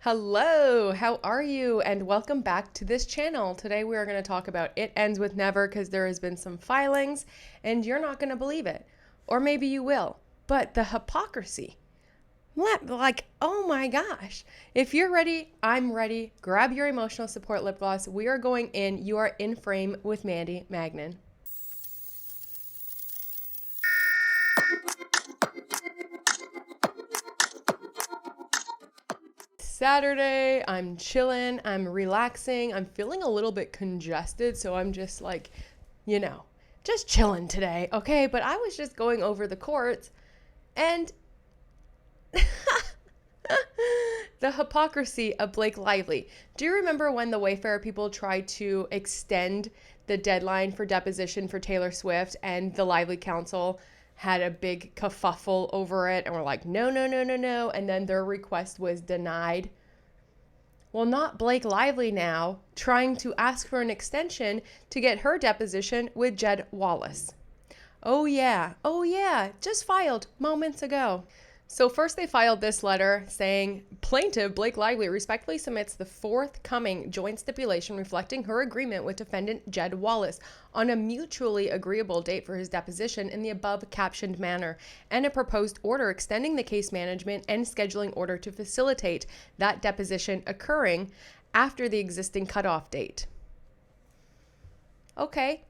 Hello, how are you? And welcome back to this channel. Today we are going to talk about It Ends With Never because there has been some filings and you're not going to believe it. Or maybe you will. But the hypocrisy. Like, oh my gosh. If you're ready, I'm ready. Grab your emotional support lip gloss. We are going in. You are in frame with Mandy Magnan. Saturday, I'm chilling, I'm relaxing, I'm feeling a little bit congested, so I'm just like, just chilling today, okay? But I was just going over the courts and the hypocrisy of Blake Lively. Do you remember when the Wayfarer people tried to extend the deadline for deposition for Taylor Swift and the Lively Council had a big kerfuffle over it and were like, no, no, no, no, no. And then their request was denied. Well, not Blake Lively now, trying to ask for an extension to get her deposition with JED WALLACE. Oh yeah, just filed moments ago. So first they filed this letter saying, plaintiff Blake Lively respectfully submits the forthcoming joint stipulation reflecting her agreement with defendant JED WALLACE on a mutually agreeable date for his deposition in the above captioned manner, and a proposed order extending the case management and scheduling order to facilitate that deposition occurring after the existing cutoff date. Okay.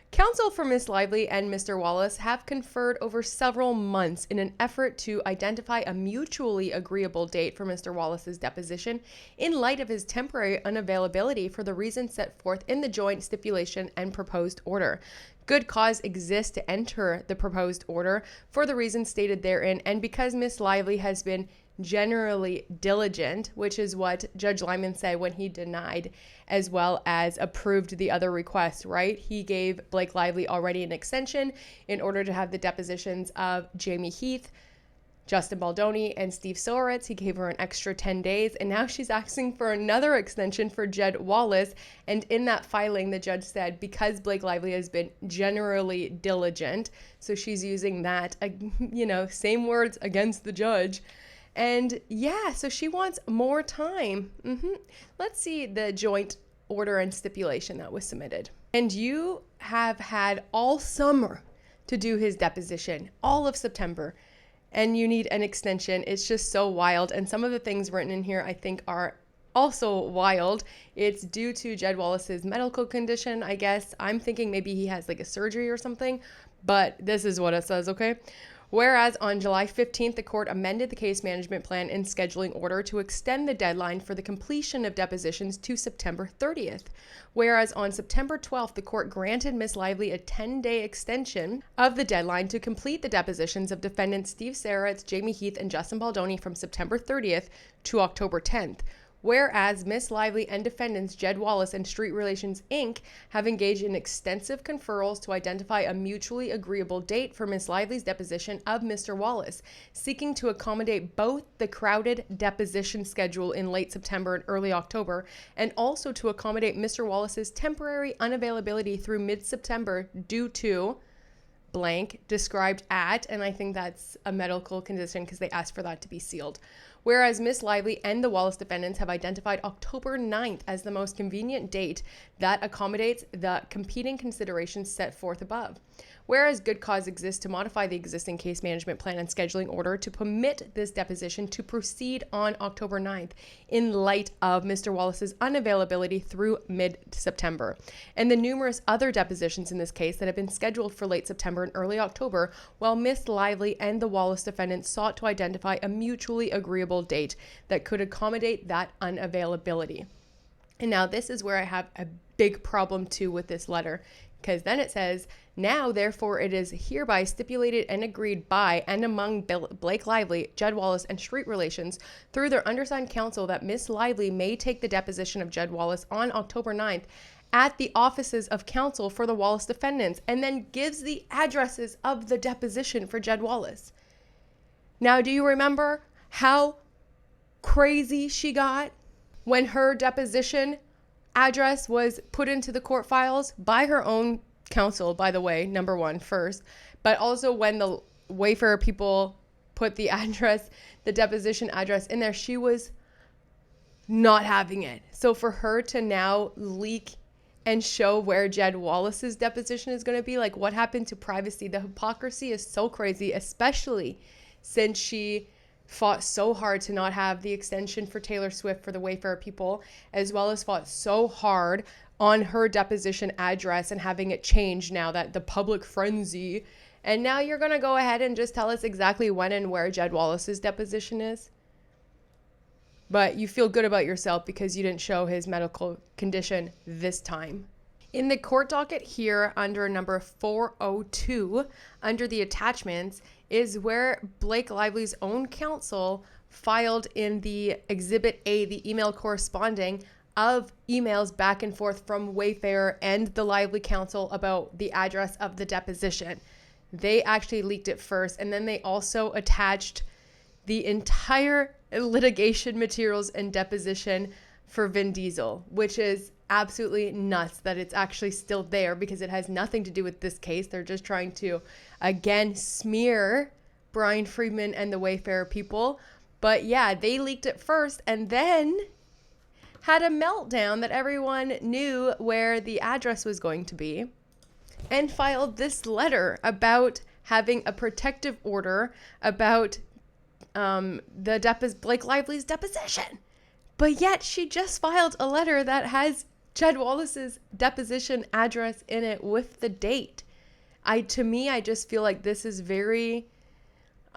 Counsel for Ms. Lively and Mr. Wallace have conferred over several months in an effort to identify a mutually agreeable date for Mr. Wallace's deposition in light of his temporary unavailability for the reasons set forth in the joint stipulation and proposed order. Good cause exists to enter the proposed order for the reasons stated therein, and because Ms. Lively has been generally diligent, which is what Judge Lyman said when he denied as well as approved the other request, right? He gave Blake Lively already an extension in order to have the depositions of Jamie Heath, Justin Baldoni, and Steve Soritz. He gave her an extra 10 days, and now she's asking for another extension for JED WALLACE. And in that filing, the judge said, because Blake Lively has been generally diligent, so she's using that, same words against the judge. And yeah, so she wants more time. Let's see the joint order and stipulation that was submitted. And you have had all summer to do his deposition, all of September, and you need an extension. It's just so wild. And some of the things written in here I think are also wild. It's due to JED WALLACE's medical condition, I guess. I'm thinking maybe he has like a surgery or something, but this is what it says, okay? Whereas on July 15th, the court amended the case management plan and scheduling order to extend the deadline for the completion of depositions to September 30th. Whereas on September 12th, the court granted Ms. Lively a 10-day extension of the deadline to complete the depositions of defendants Steve Soritz, Jamie Heath, and Justin Baldoni from September 30th to October 10th. Whereas Ms. Lively and defendants JED WALLACE and Street Relations, Inc. have engaged in extensive conferrals to identify a mutually agreeable date for Ms. Lively's deposition of Mr. Wallace, seeking to accommodate both the crowded deposition schedule in late September and early October, and also to accommodate Mr. Wallace's temporary unavailability through mid-September due to blank described at, and I think that's a medical condition because they asked for that to be sealed. Whereas Ms. Lively and the Wallace defendants have identified October 9th as the most convenient date that accommodates the competing considerations set forth above. Whereas good cause exists to modify the existing case management plan and scheduling order to permit this deposition to proceed on October 9th in light of Mr. Wallace's unavailability through mid-September, and the numerous other depositions in this case that have been scheduled for late September and early October, while Ms. Lively and the Wallace defendants sought to identify a mutually agreeable date that could accommodate that unavailability. And now this is where I have a big problem too with this letter, because then it says, now therefore it is hereby stipulated and agreed by and among Blake Lively, JED WALLACE, and Street Relations through their undersigned counsel that Miss Lively may take the deposition of JED WALLACE on October 9th at the offices of counsel for the Wallace defendants, and then gives the addresses of the deposition for JED WALLACE. Now, do you remember how crazy she got when her deposition address was put into the court files by her own counsel, by the way, number one, first, but also when the Wayfarer people put the address, the deposition address in there, she was not having it. So for her to now leak and show where Jed Wallace's deposition is going to be, like, what happened to privacy? The hypocrisy is so crazy, especially since she fought so hard to not have the extension for Taylor Swift for the Wayfarer people, as well as fought so hard on her deposition address and having it changed now that the public frenzy. And now you're going to go ahead and just tell us exactly when and where Jed Wallace's deposition is. But you feel good about yourself because you didn't show his medical condition this time. In the court docket here under number 402, under the attachments, is where Blake Lively's own counsel filed in the Exhibit A, the email corresponding of emails back and forth from Wayfarer and the Lively counsel about the address of the deposition. They actually leaked it first, and then they also attached the entire litigation materials and deposition for Vin Diesel, which is absolutely nuts that it's actually still there because it has nothing to do with this case. They're just trying to, again, smear Brian Friedman and the Wayfarer people. But yeah, they leaked it first and then had a meltdown that everyone knew where the address was going to be and filed this letter about having a protective order about Blake Lively's deposition. But yet she just filed a letter that has Jed Wallace's deposition address in it with the date. To me, I just feel like this is very,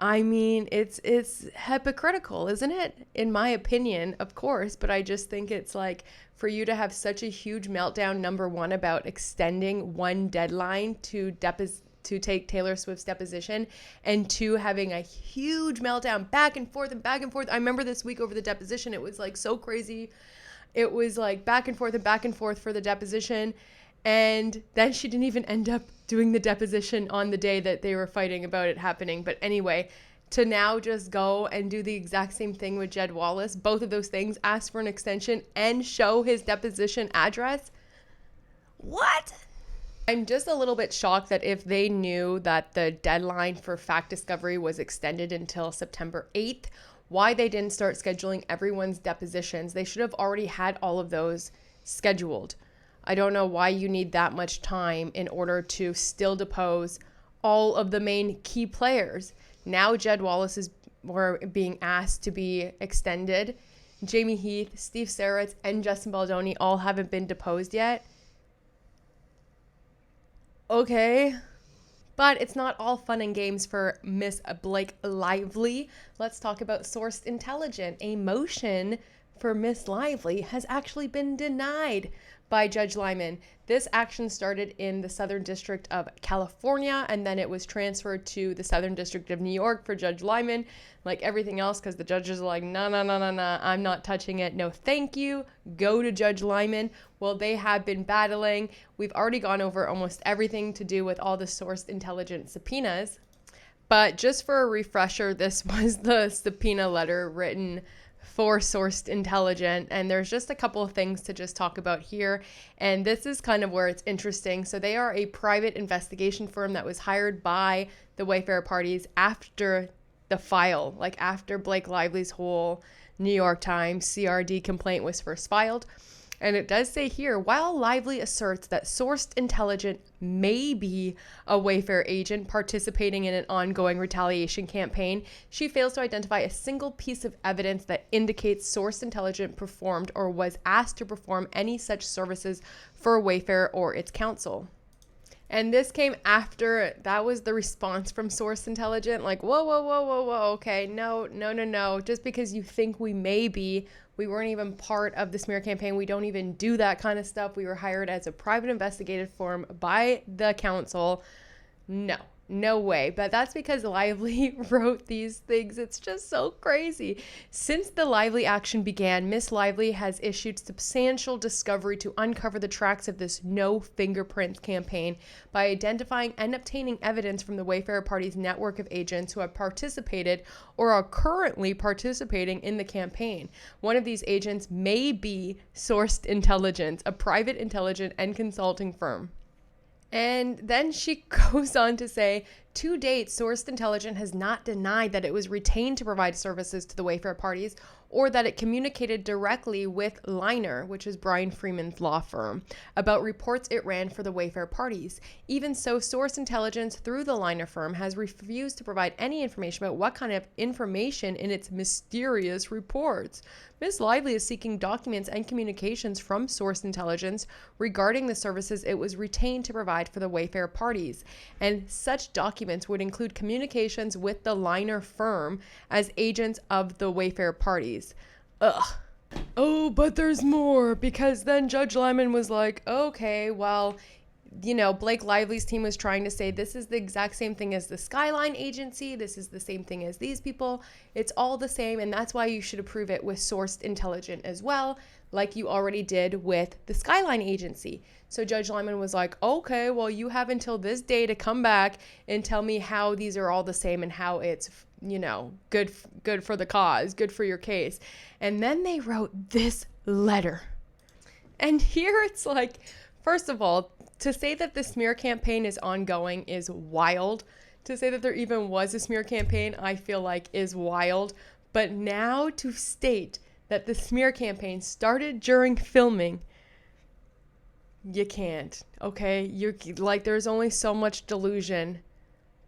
it's hypocritical, isn't it? In my opinion, of course, but I just think it's like for you to have such a huge meltdown, number one, about extending one deadline to take Taylor Swift's deposition, and two, having a huge meltdown back and forth and back and forth. I remember this week over the deposition, it was like so crazy. It was like back and forth for the deposition. And then she didn't even end up doing the deposition on the day that they were fighting about it happening. But anyway, to now just go and do the exact same thing with Jed Wallace, both of those things, ask for an extension and show his deposition address. What? I'm just a little bit shocked that if they knew that the deadline for fact discovery was extended until September 8th, why they didn't start scheduling everyone's depositions. They should have already had all of those scheduled. I don't know why you need that much time in order to still depose all of the main key players. Now Jed Wallace is being asked to be extended. Jamie Heath, Steve Saritz, and Justin Baldoni all haven't been deposed yet. Okay. But it's not all fun and games for Miss Blake Lively. Let's talk about Sourced Intelligence. A motion for Miss Lively has actually been denied by Judge Lyman. This action started in the Southern District of California, and then it was transferred to the Southern District of New York for Judge Lyman, like everything else, because the judges are like, no, I'm not touching it. No, thank you. Go to Judge Lyman. Well, they have been battling. We've already gone over almost everything to do with all the Sourced Intelligence subpoenas. But just for a refresher, this was the subpoena letter written for Sourced Intelligence, and there's just a couple of things to just talk about here, and this is kind of where it's interesting. So they are a private investigation firm that was hired by the Wayfarer parties after the file, like after Blake Lively's whole New York Times CRD complaint was first filed. And it does say here, while Lively asserts that Sourced Intelligence may be a Wayfarer agent participating in an ongoing retaliation campaign, she fails to identify a single piece of evidence that indicates Sourced Intelligence performed or was asked to perform any such services for Wayfarer or its counsel. And this came after, that was the response from Sourced Intelligence, like, whoa, okay, no. Just because you think we may be, we weren't even part of the smear campaign. We don't even do that kind of stuff. We were hired as a private investigative firm by the council. No way. But that's because Lively wrote these things. It's just so crazy. Since the Lively action began, Miss Lively has issued substantial discovery to uncover the tracks of this no fingerprints campaign by identifying and obtaining evidence from the Wayfarer Party's network of agents who have participated or are currently participating in the campaign. One of these agents may be Sourced Intelligence, a private intelligence and consulting firm. And then she goes on to say, To date, Sourced Intelligence has not denied that it was retained to provide services to the Wayfarer parties or that it communicated directly with Liner, which is Brian Freeman's law firm, about reports it ran for the Wayfarer parties. Even so, Sourced Intelligence, through the Liner firm, has refused to provide any information about what kind of information in its mysterious reports. Ms. Lively is seeking documents and communications from Sourced Intelligence regarding the services it was retained to provide for the Wayfarer parties, and such documents would include communications with the Liner firm as agents of the Wayfarer parties. Ugh. Oh, but there's more, because then Judge Lyman was like, okay, well, Blake Lively's team was trying to say this is the exact same thing as the Skyline agency. This is the same thing as these people. It's all the same, and that's why you should approve it with Sourced Intelligence as well, like you already did with the Skyline agency. So Judge Lyman was like, okay, well, you have until this day to come back and tell me how these are all the same and how it's, good for the cause, good for your case. And then they wrote this letter. And here it's like, first of all, to say that the smear campaign is ongoing is wild. To say that there even was a smear campaign, I feel like is wild. But now to state that the smear campaign started during filming, you can't, okay? You're like, there's only so much delusion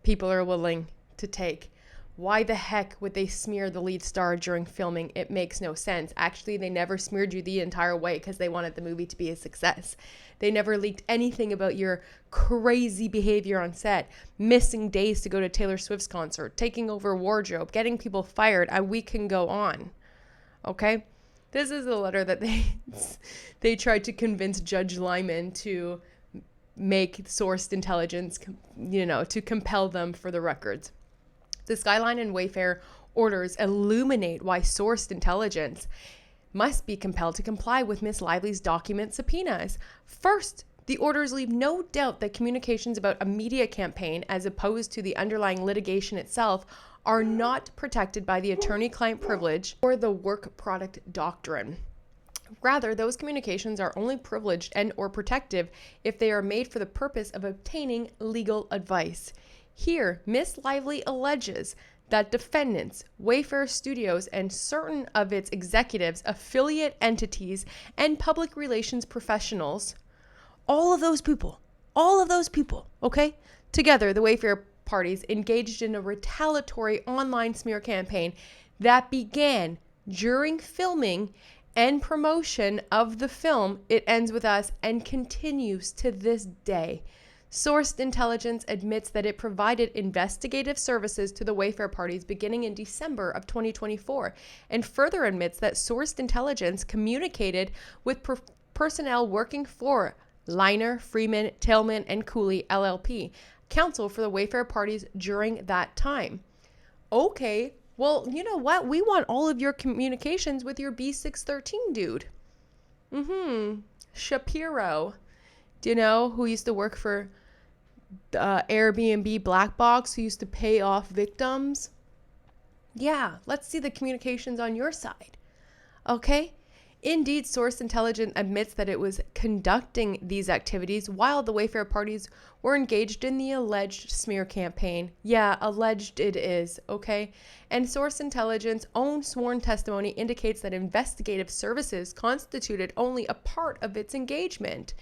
people are willing to take. Why the heck would they smear the lead star during filming? It makes no sense. Actually, they never smeared you the entire way because they wanted the movie to be a success. They never leaked anything about your crazy behavior on set, missing days to go to Taylor Swift's concert, taking over wardrobe, getting people fired, and we can go on. Okay? This is the letter that they tried to convince Judge Lyman to make Sourced Intelligence, to compel them for the records. The Skyline and Wayfarer orders illuminate why Sourced Intelligence must be compelled to comply with Ms. Lively's document subpoenas. First, the orders leave no doubt that communications about a media campaign, as opposed to the underlying litigation itself, are not protected by the attorney-client privilege or the work product doctrine. Rather, those communications are only privileged and or protective if they are made for the purpose of obtaining legal advice. Here, Ms. Lively alleges that defendants, Wayfarer Studios, and certain of its executives, affiliate entities, and public relations professionals, all of those people, okay? Together, the Wayfarer parties engaged in a retaliatory online smear campaign that began during filming and promotion of the film It Ends With Us and continues to this day. Sourced Intelligence admits that it provided investigative services to the Wayfarer parties beginning in December of 2024, and further admits that Sourced Intelligence communicated with personnel working for Liner, Freeman, Tillman, and Cooley LLP, counsel for the Wayfarer parties during that time. Okay, well, you know what? We want all of your communications with your B613 dude. Shapiro, who used to work for Airbnb Black Box, who used to pay off victims. Yeah, let's see the communications on your side. Okay? Indeed, Sourced Intelligence admits that it was conducting these activities while the Wayfarer parties were engaged in the alleged smear campaign. Yeah, alleged it is, okay? And Sourced Intelligence's own sworn testimony indicates that investigative services constituted only a part of its engagement.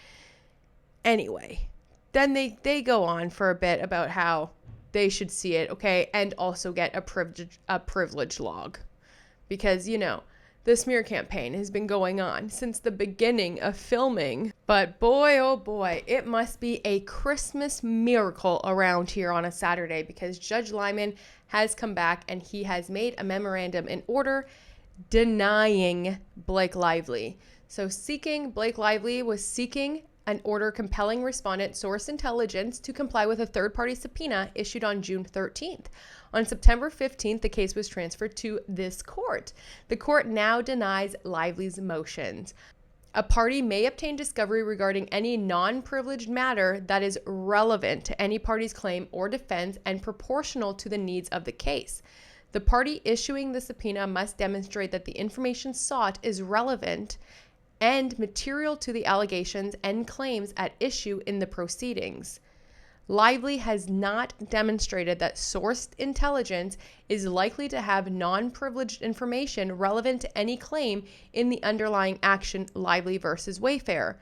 Anyway, then they go on for a bit about how they should see it, okay, and also get a privilege log. Because, the smear campaign has been going on since the beginning of filming. But boy, oh boy, it must be a Christmas miracle around here on a Saturday, because Judge Lyman has come back and he has made a memorandum in order denying Blake Lively. So Blake Lively was seeking an order compelling respondent Sourced Intelligence to comply with a third-party subpoena issued on June 13th. On September 15th, the case was transferred to this court. The court now denies Lively's motions. A party may obtain discovery regarding any non-privileged matter that is relevant to any party's claim or defense and proportional to the needs of the case. The party issuing the subpoena must demonstrate that the information sought is relevant and material to the allegations and claims at issue in the proceedings. Lively has not demonstrated that sourced intelligence is likely to have non-privileged information relevant to any claim in the underlying action Lively versus Wayfarer.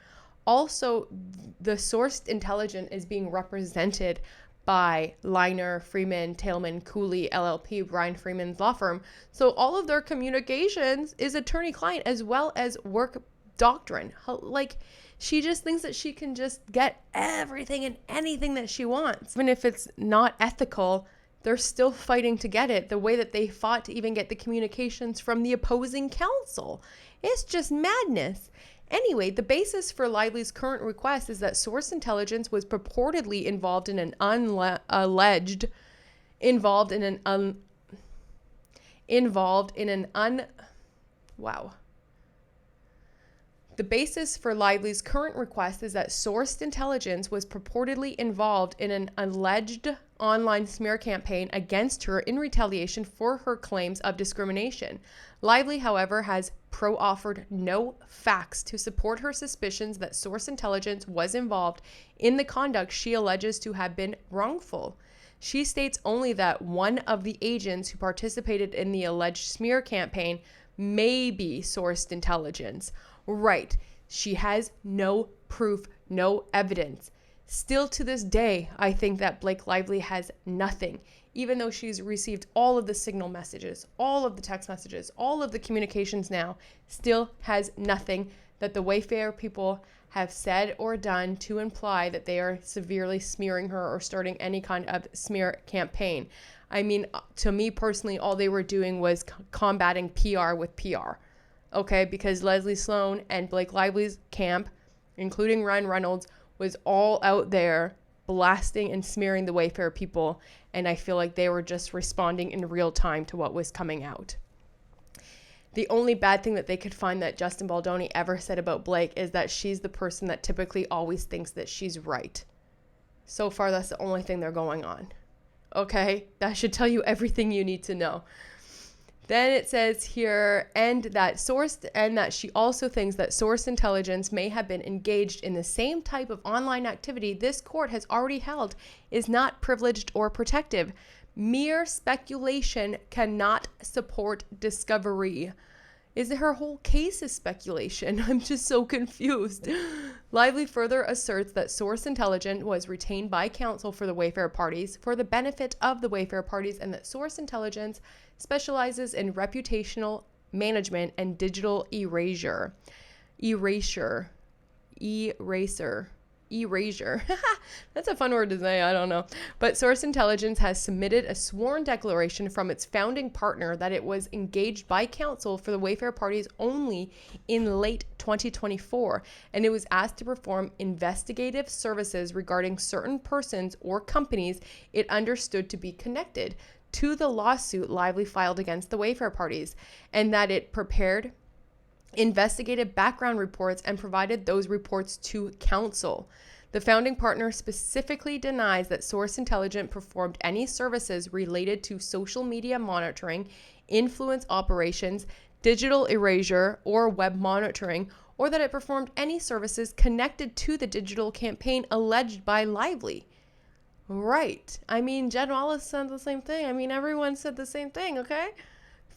Also, the sourced intelligence is being represented by Liner, Freeman, Tailman, Cooley, LLP, Brian Freeman's law firm. So all of their communications is attorney-client as well as work doctrine. Like, she just thinks that she can just get everything and anything that she wants. Even if it's not ethical, they're still fighting to get it, the way that they fought to even get the communications from the opposing counsel. It's just madness. Anyway, the basis for Lively's current request is that source intelligence was purportedly involved in an The basis for Lively's current request is that sourced intelligence was purportedly involved in an alleged online smear campaign against her in retaliation for her claims of discrimination. Lively, however, has offered no facts to support her suspicions that source intelligence was involved in the conduct she alleges to have been wrongful. She states only that one of the agents who participated in the alleged smear campaign may be sourced intelligence. Right. She has no proof, no evidence. Still to this day, I think that Blake Lively has nothing, even though she's received all of the signal messages, all of the text messages, all of the communications now, still has nothing that the Wayfarer people have said or done to imply that they are severely smearing her or starting any kind of smear campaign. I mean, to me personally, all they were doing was combating PR with PR. Okay, because Leslie Sloan and Blake Lively's camp, including Ryan Reynolds, was all out there blasting and smearing the Wayfarer people, and I feel like they were just responding in real time to what was coming out. The only bad thing that they could find that Justin Baldoni ever said about Blake is that she's the person that typically always thinks that she's right. So far, that's the only thing they're going on. Okay, that should tell you everything you need to know. Then it says here, and that she also thinks that source intelligence may have been engaged in the same type of online activity this court has already held is not privileged or protective. Mere speculation cannot support discovery. Is her whole case is speculation? I'm just so confused. Lively further asserts that source intelligence was retained by counsel for the Wayfarer parties for the benefit of the Wayfarer parties, and that source intelligence specializes in reputational management and digital erasure. That's a fun word to say. I don't know. But Source Intelligence has submitted a sworn declaration from its founding partner that it was engaged by counsel for the Wayfarer parties only in late 2024, and it was asked to perform investigative services regarding certain persons or companies it understood to be connected to the lawsuit Lively filed against the Wayfarer parties, and that it prepared investigative background reports and provided those reports to counsel. The founding partner specifically denies that Source Intelligence performed any services related to social media monitoring, influence operations, digital erasure, or web monitoring, or that it performed any services connected to the digital campaign alleged by Lively. Right. I mean, Jed Wallace said the same thing. I mean, everyone said the same thing, okay?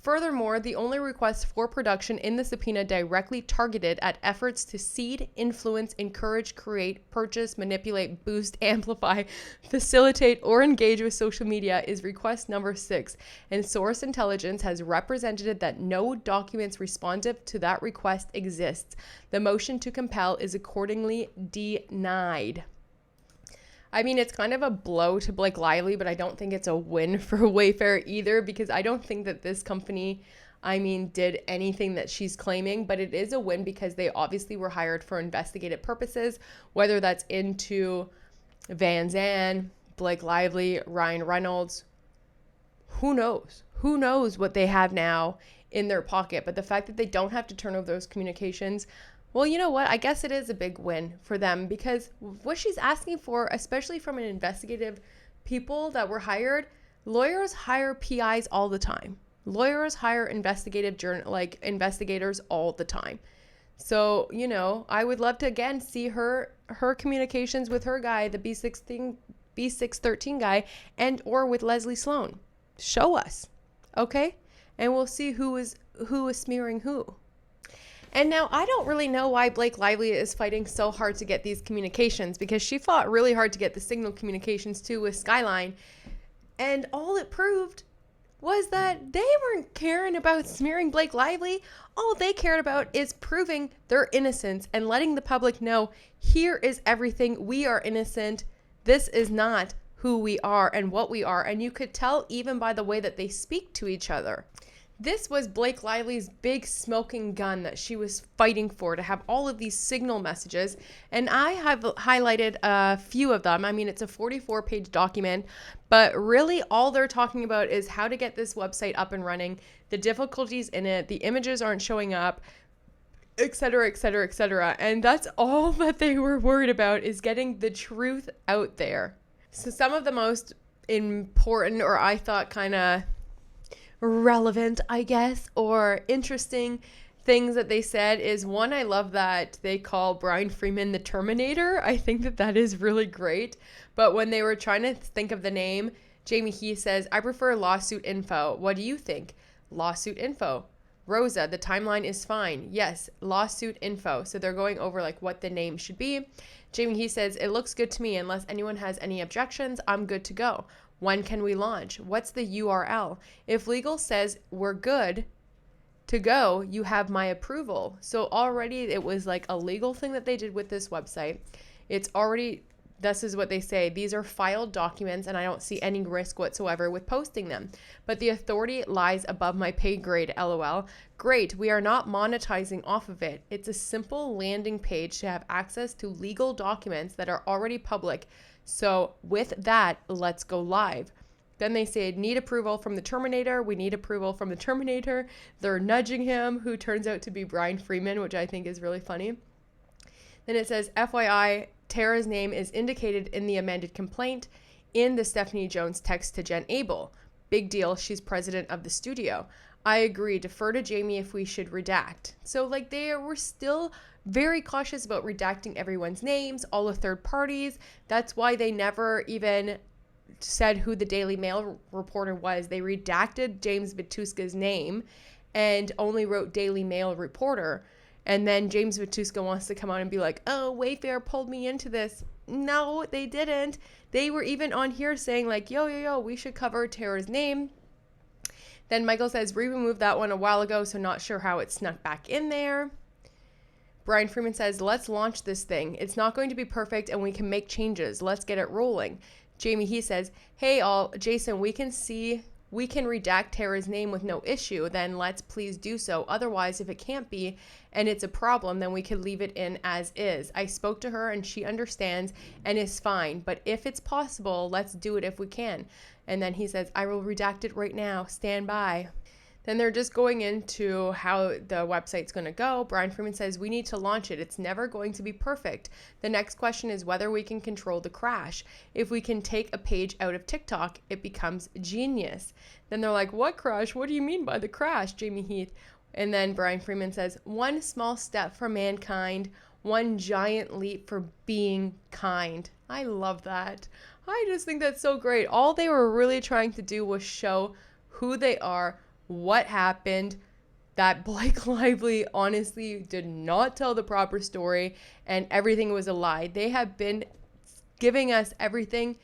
Furthermore, the only request for production in the subpoena directly targeted at efforts to seed, influence, encourage, create, purchase, manipulate, boost, amplify, facilitate, or engage with social media is request number 6, and Source Intelligence has represented that no documents responsive to that request exists. The motion to compel is accordingly denied. I mean, it's kind of a blow to Blake Lively, but I don't think it's a win for Wayfarer either, because I don't think that this company, did anything that she's claiming, but it is a win because they obviously were hired for investigative purposes, whether that's into Van Zandt, Blake Lively, Ryan Reynolds. Who knows? Who knows what they have now in their pocket? But the fact that they don't have to turn over those communications, well, you know what? I guess it is a big win for them, because what she's asking for, especially from an investigative people that were hired, lawyers hire PIs all the time. Lawyers hire investigators all the time. So, I would love to again see her communications with her guy, the B16 B613 guy and or with Leslie Sloan. Show us, okay? And we'll see who is smearing who. And now I don't really know why Blake Lively is fighting so hard to get these communications, because she fought really hard to get the Signal communications too with Skyline. And all it proved was that they weren't caring about smearing Blake Lively. All they cared about is proving their innocence and letting the public know, here is everything. We are innocent. This is not who we are and what we are. And you could tell even by the way that they speak to each other. This was Blake Lively's big smoking gun that she was fighting for, to have all of these Signal messages. And I have highlighted a few of them. I mean, it's a 44-page document, but really all they're talking about is how to get this website up and running, the difficulties in it, the images aren't showing up, etc., etc., etc. And that's all that they were worried about, is getting the truth out there. So some of the most important, or I thought kind of relevant, I guess, or interesting things that they said is, one, I love that they call Brian Freeman the Terminator. I think that that is really great. But when they were trying to think of the name, Jamie Heath says, I prefer lawsuit info. What do you think? Lawsuit info. Rosa, the timeline is fine. Yes, lawsuit info. So they're going over like what the name should be. Jamie Heath says, it looks good to me. Unless anyone has any objections, I'm good to go. When can we launch? What's the URL? If legal says we're good to go, you have my approval. So already it was like a legal thing that they did with this website. It's already, this is what they say, these are filed documents and I don't see any risk whatsoever with posting them. But the authority lies above my pay grade, LOL. Great, we are not monetizing off of it. It's a simple landing page to have access to legal documents that are already public. So with that, let's go live. Then they say, need approval from the Terminator. We need approval from the Terminator. They're nudging him, who turns out to be Brian Freeman, which I think is really funny. Then it says, FYI, Tara's name is indicated in the amended complaint in the Stephanie Jones text to Jen Abel. Big deal. She's president of the studio. I agree. Defer to Jamie if we should redact. So like they were still very cautious about redacting everyone's names, all the third parties. That's why they never even said who the Daily Mail reporter was. They redacted James Vituska's name and only wrote Daily Mail reporter. And then James Vituska wants to come out and be like, oh, Wayfarer pulled me into this. No, they didn't. They were even on here saying like, yo, we should cover Tara's name. Then Michael says, we removed that one a while ago, so not sure how it snuck back in there. Brian Freeman says, let's launch this thing. It's not going to be perfect and we can make changes. Let's get it rolling. Jamie, he says, hey all, Jason, we can redact Tara's name with no issue. Then let's please do so. Otherwise, if it can't be and it's a problem, then we could leave it in as is. I spoke to her and she understands and is fine. But if it's possible, let's do it if we can. And then he says, I will redact it right now. Stand by. Then they're just going into how the website's going to go. Brian Freeman says, we need to launch it. It's never going to be perfect. The next question is whether we can control the crash. If we can take a page out of TikTok, it becomes genius. Then they're like, what crash? What do you mean by the crash, Jamie Heath? And then Brian Freeman says, one small step for mankind, one giant leap for being kind. I love that. I just think that's so great. All they were really trying to do was show who they are, what happened, that Blake Lively honestly did not tell the proper story and everything was a lie. They have been giving us everything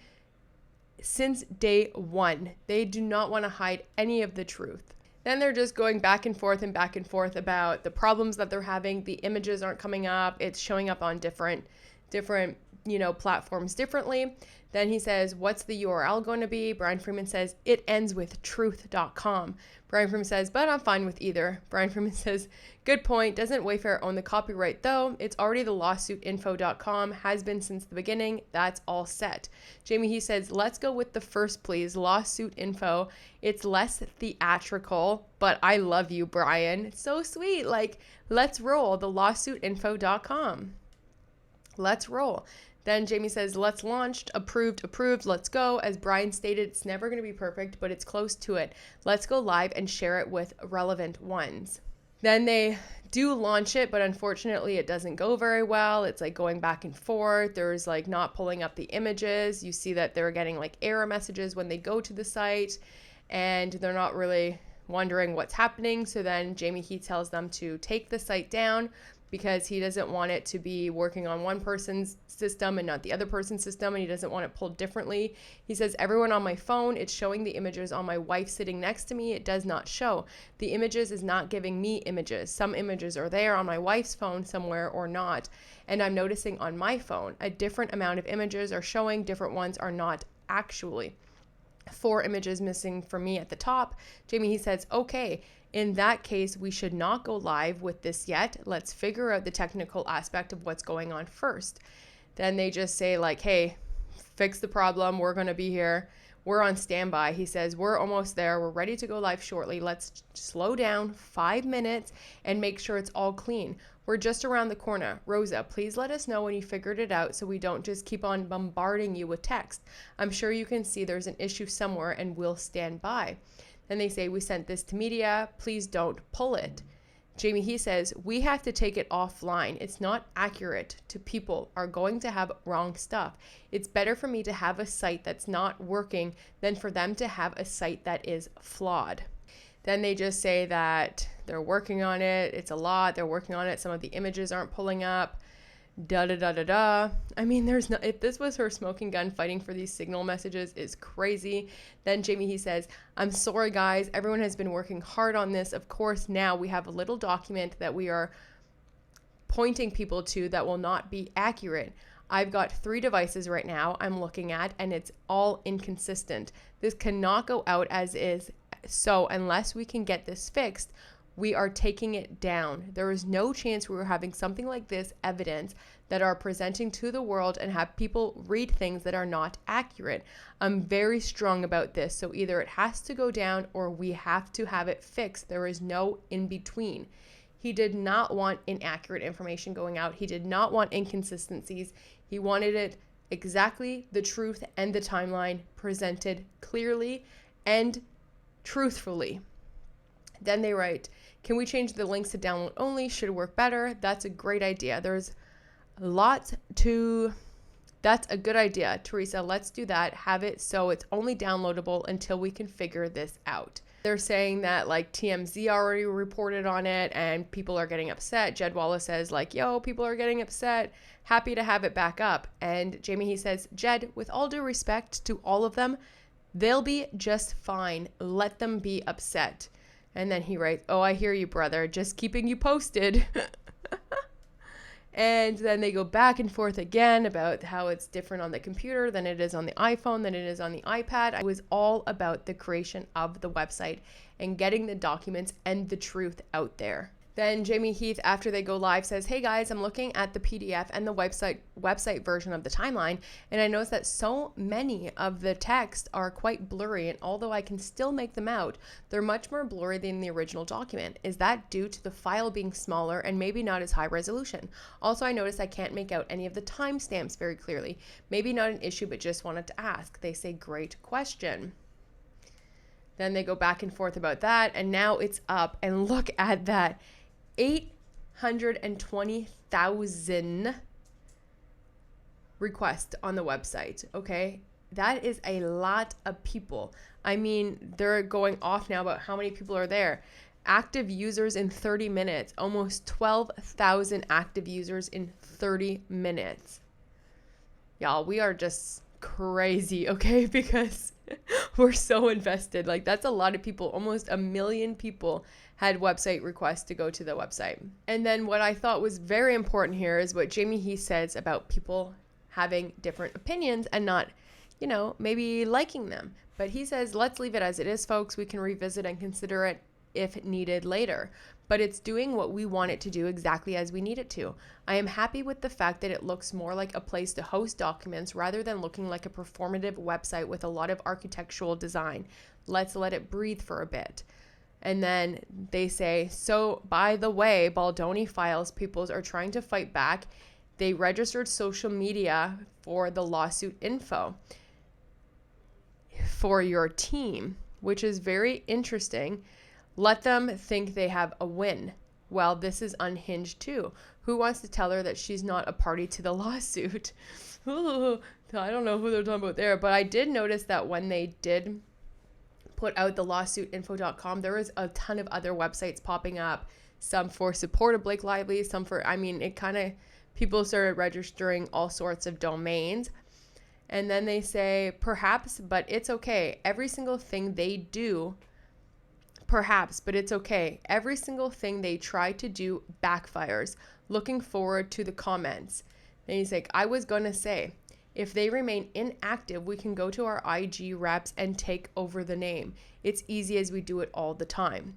since day one. They do not want to hide any of the truth. Then they're just going back and forth about the problems that they're having. The images aren't coming up. It's showing up on different platforms differently. Then he says, what's the URL going to be? Brian Freeman says, it ends with truth.com. Brian Freeman says, but I'm fine with either. Brian Freeman says, good point. Doesn't Wayfarer own the copyright though? It's already the lawsuitinfo.com, has been since the beginning. That's all set. Jamie, he says, let's go with the first, please. Lawsuit info. It's less theatrical, but I love you, Brian. It's so sweet. Like, let's roll. The lawsuitinfo.com. Let's roll. Then Jamie says, let's launch, approved, let's go. As Brian stated, it's never going to be perfect, but it's close to it. Let's go live and share it with relevant ones. Then they do launch it, but unfortunately it doesn't go very well. It's like going back and forth. There's like not pulling up the images. You see that they're getting like error messages when they go to the site, and they're not really wondering what's happening. So then Jamie Heath tells them to take the site down, because he doesn't want it to be working on one person's system and not the other person's system, and he doesn't want it pulled differently. He says, everyone on my phone, it's showing the images on my wife sitting next to me. It does not show. The images is not giving me images. Some images are there on my wife's phone somewhere or not. And I'm noticing on my phone, a different amount of images are showing, different ones are not actually. 4 images missing for me at the top. Jamie, he says, okay, in that case, we should not go live with this yet. Let's figure out the technical aspect of what's going on first. Then they just say like, hey, fix the problem. We're going to be here. We're on standby. He says, we're almost there. We're ready to go live shortly. Let's slow down 5 minutes and make sure it's all clean. We're just around the corner. Rosa, please let us know when you figured it out so we don't just keep on bombarding you with text. I'm sure you can see there's an issue somewhere and we'll stand by. Then they say, we sent this to media. Please don't pull it. Jamie, he says, we have to take it offline. It's not accurate to people are going to have wrong stuff. It's better for me to have a site that's not working than for them to have a site that is flawed. Then they just say that they're working on it. It's a lot. They're working on it. Some of the images aren't pulling up. I mean, there's no, if this was her smoking gun fighting for these signal messages is crazy. Then Jamie, he says, I'm sorry guys, everyone has been working hard on this. Of course, now we have a little document that we are pointing people to that will not be accurate. I've got 3 devices right now I'm looking at, and it's all inconsistent. This cannot go out as is. So unless we can get this fixed, we are taking it down. There is no chance we were having something like this evidence that are presenting to the world and have people read things that are not accurate. I'm very strong about this. So either it has to go down or we have to have it fixed. There is no in between. He did not want inaccurate information going out. He did not want inconsistencies. He wanted it exactly the truth and the timeline presented clearly and truthfully. Then they write, can we change the links to download only? Should work better. That's a great idea. There's a lot to, that's a good idea. Teresa, let's do that. Have it so it's only downloadable until we can figure this out. They're saying that like TMZ already reported on it and people are getting upset. Jed Wallace says like, yo, people are getting upset. Happy to have it back up. And Jamie, he says, Jed, with all due respect to all of them, they'll be just fine. Let them be upset. And then he writes, oh, I hear you, brother. Just keeping you posted. And then they go back and forth again about how it's different on the computer than it is on the iPhone, than it is on the iPad. It was all about the creation of the website and getting the documents and the truth out there. Then Jamie Heath, after they go live, says, hey guys, I'm looking at the PDF and the website version of the timeline, and I noticed that so many of the text are quite blurry, and although I can still make them out, they're much more blurry than the original document. Is that due to the file being smaller and maybe not as high resolution? Also, I noticed I can't make out any of the timestamps very clearly. Maybe not an issue, but just wanted to ask. They say, great question. Then they go back and forth about that, and now it's up, and look at that. 820,000 requests on the website, okay? That is a lot of people. I mean, they're going off now about how many people are there. Active users in 30 minutes, almost 12,000 active users in 30 minutes. Y'all, we are just crazy, okay? Because we're so invested. Like, that's a lot of people. Almost 1 million people had website requests to go to the website. And then what I thought was very important here is what Jamie Heath says about people having different opinions and not, you know, maybe liking them. But he says, let's leave it as it is, folks. We can revisit and consider it if needed later. But it's doing what we want it to do exactly as we need it to. I am happy with the fact that it looks more like a place to host documents rather than looking like a performative website with a lot of architectural design. Let's let it breathe for a bit. And then they say, so by the way, Baldoni files peoples are trying to fight back. They registered social media for the lawsuit info for your team, which is very interesting. Let them think they have a win. Well, this is unhinged too. Who wants to tell her that she's not a party to the lawsuit? I don't know who they're talking about there, but I did notice that when they did put out the lawsuitinfo.com, there was a ton of other websites popping up, some for support of Blake Lively, some for, it kind of, people started registering all sorts of domains. And then they say, perhaps, but it's okay. Every single thing they do, perhaps, but it's okay. Every single thing they try to do backfires. Looking forward to the comments. Then he's like, I was going to say, if they remain inactive, we can go to our IG reps and take over the name. It's easy as we do it all the time.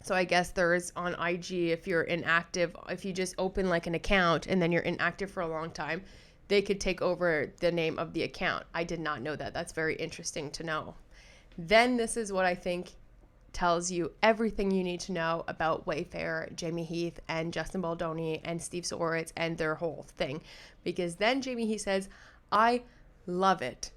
So I guess there's on IG, if you're inactive, if you just open like an account and then you're inactive for a long time, they could take over the name of the account. I did not know that. That's very interesting to know. Then this is what I think tells you everything you need to know about Wayfarer, Jamie Heath, and Justin Baldoni, and Steve Soritz, and their whole thing. Because then Jamie Heath says, I love it.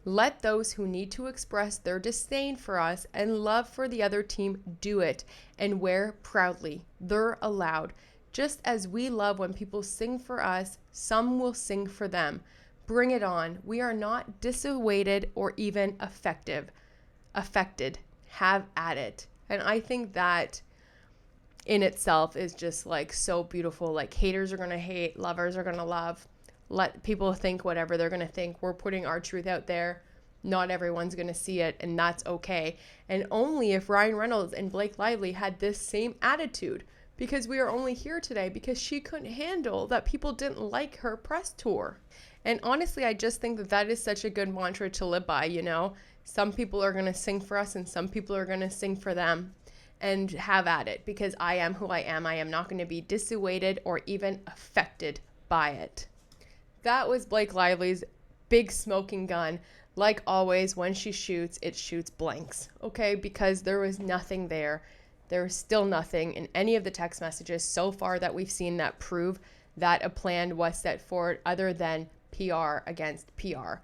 Let those who need to express their disdain for us and love for the other team do it and wear proudly. They're allowed. Just as we love when people sing for us, some will sing for them. Bring it on. We are not dissuaded or even affected. Have at it. And I think that in itself is just like so beautiful. Like, haters are going to hate, lovers are going to love. Let people think whatever they're going to think. We're putting our truth out there. Not everyone's going to see it, and that's okay. And only if Ryan Reynolds and Blake Lively had this same attitude, because we are only here today because she couldn't handle that people didn't like her press tour. And honestly, I just think that that is such a good mantra to live by, you know? Some people are going to sing for us and some people are going to sing for them, and have at it, because I am who I am. I am not going to be dissuaded or even affected by it. That was Blake Lively's big smoking gun. Like always, when she shoots, it shoots blanks, okay? Because there was nothing there. There is still nothing in any of the text messages so far that we've seen that prove that a plan was set forward other than PR against PR.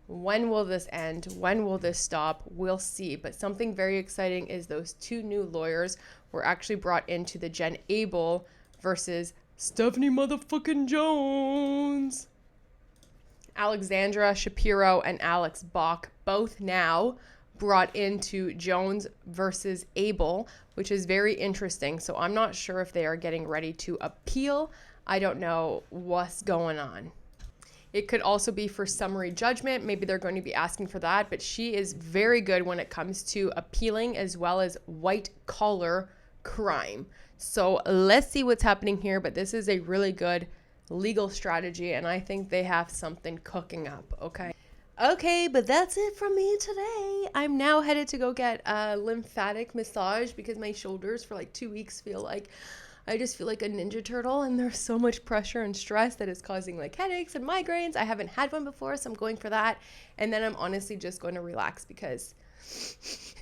When will this end? When will this stop? We'll see. But something very exciting is those two new lawyers were actually brought into the Jen Abel versus Stephanie motherfucking Jones. Alexandra Shapiro and Alex Bach, both now brought into Jones versus Abel, which is very interesting. So I'm not sure if they are getting ready to appeal. I don't know what's going on. It could also be for summary judgment. Maybe they're going to be asking for that, but she is very good when it comes to appealing as well as white collar crime. So let's see what's happening here, but this is a really good legal strategy, and I think they have something cooking up, okay? Okay, but that's it from me today. I'm now headed to go get a lymphatic massage because my shoulders for like 2 weeks I just feel like a ninja turtle, and there's so much pressure and stress that is causing like headaches and migraines. I haven't had one before, so I'm going for that. And then I'm honestly just going to relax because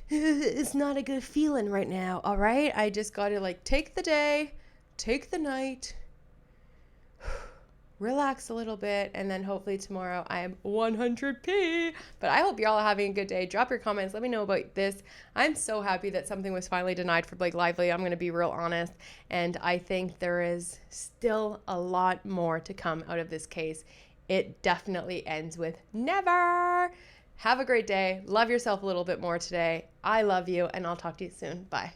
it's not a good feeling right now, all right? I just got to like take the day, take the night, relax a little bit, and then hopefully tomorrow I am 100p. But I hope y'all are having a good day. Drop your comments. Let me know about this. I'm so happy that something was finally denied for Blake Lively. I'm going to be real honest. And I think there is still a lot more to come out of this case. It definitely ends with never. Have a great day. Love yourself a little bit more today. I love you, and I'll talk to you soon. Bye.